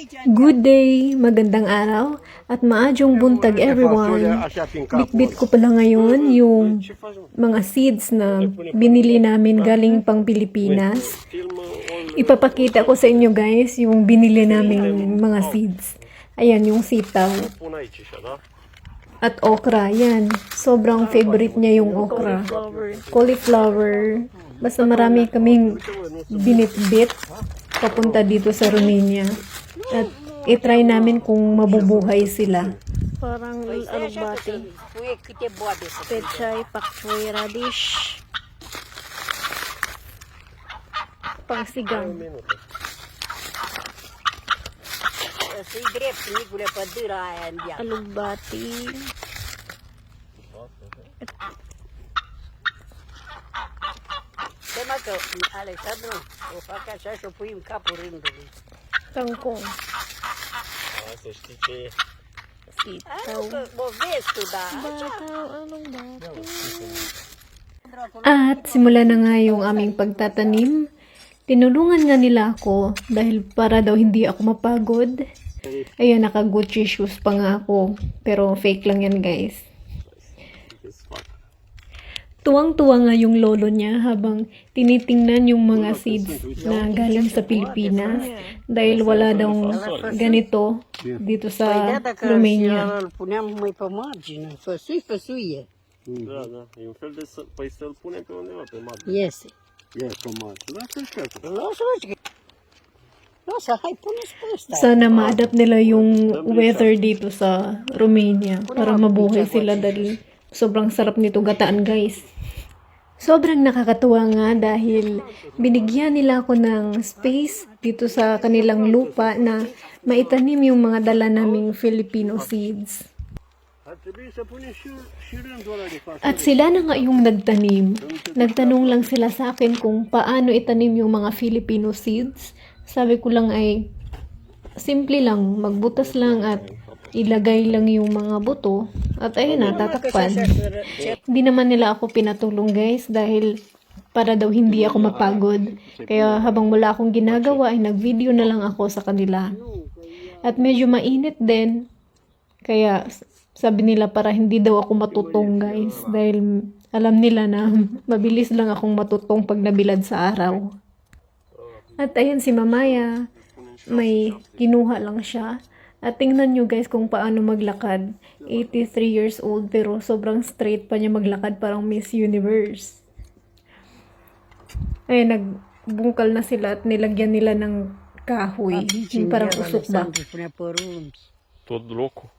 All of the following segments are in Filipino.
Good day, magandang araw, at maadyong buntag everyone. Bitbit ko pala ngayon yung mga seeds na binili namin galing pang Pilipinas. Ipapakita ko sa inyo guys yung binili namin mga seeds. Ayan yung sitaw. At okra, yan. Sobrang favorite niya yung okra. Cauliflower. Basta marami kaming binitbit papunta dito sa Romania. At i-try namin kung mabubuhay sila. Parang alugbati. Pechay, pakchoy, radish. Pangsigang. Alugbati. Alexandru, o fac așa și o pui în capul rândului. Kangkong. Să știi ce e. Sitaw. O vezi tu, da. Bataw, anong bati? At simula na nga yung aming pagtatanim. Tinulungan nga nila ako dahil para daw hindi ako mapagod. Ayan, naka-Gucci shoes pa nga ako. Pero fake lang yan guys. Tuwang-tuwa nga yung lolo niya habang tinitingnan yung mga seeds na galing sa Pilipinas dahil wala daw ganito dito sa Romania. Îl puneam mai pe margine, făsuie. Da, da. E un fel de păi să-l punem pe undeva, pe margine. Iese. E pe margine. Da, să-l știu. Lasă, hai, pune-ți pe ăsta. Sana ma-adapt nila yung weather dito sa Romania para mabuhay sila dahil sobrang sarap nito gataan guys. Sobrang nakakatuwa nga dahil binigyan nila ako ng space dito sa kanilang lupa na maitanim yung mga dala naming Filipino seeds. At sila na nga yung nagtanim. Nagtanong lang sila sa akin kung paano itanim yung mga Filipino seeds. Sabi ko lang ay simple lang, magbutas lang at ilagay lang yung mga buto at ayun na, tatakpan. Hindi naman nila ako pinatulong guys dahil para daw hindi ako mapagod. Kaya habang wala akong ginagawa ay nag-video na lang ako sa kanila. At medyo mainit din. Kaya sabi nila para hindi daw ako matutong guys dahil alam nila na mabilis lang akong matutong pag nabilad sa araw. At ayun si Mamaya, may kinuha lang siya. At tingnan nyo guys kung paano maglakad. 83 years old pero sobrang straight pa niya maglakad, parang Miss Universe. Ay, nagbungkal na sila at nilagyan nila ng kahoy. Yung parang usok ba? Tot locul.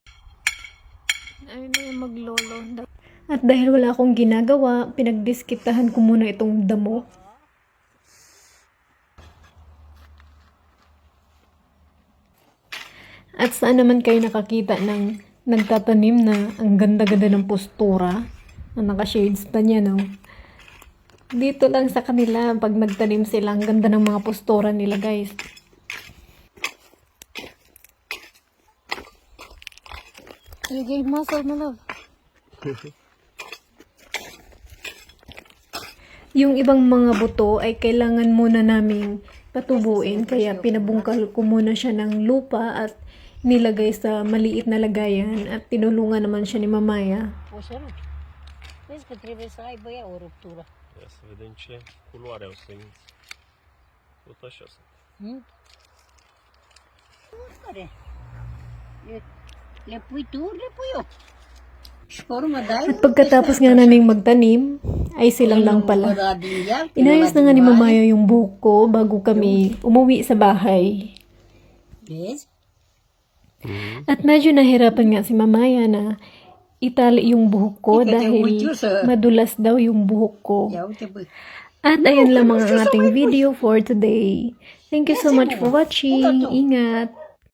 Ayun na yung maglolo. At dahil wala akong ginagawa, pinagdiskitahan ko muna itong damo. At saan naman kayo nakakita ng nagtatanim na ang ganda-ganda ng postura na naka-shades pa niya, no? Dito lang sa kanila, pag nagtanim sila, ang ganda ng mga postura nila, guys. Lagay muscle na love. Yung ibang mga buto ay kailangan muna naming patubuin, kaya pinabungkal ko muna siya ng lupa at nilagay sa maliit na lagayan at tinulungan naman siya ni Mamaya. Vezi că trebuie să aibă ea o ruptură. Ia să vedem ce culoare au semințe. Tot așa sunt. Le pui tu, le pui eu. Și pe urmă dai... At pagkatapos nga naming magtanim, ay silang lang pala. Inayos na nga ni Mamaya yung buhok ko bago kami umuwi sa bahay. Vezi? At medyo nahirapan nga si Mamaya na itali yung buhok ko dahil madulas daw yung buhok ko. Ia uite, băi. At ayun lamang ang ating video for today. Thank you so much for watching. Ingat!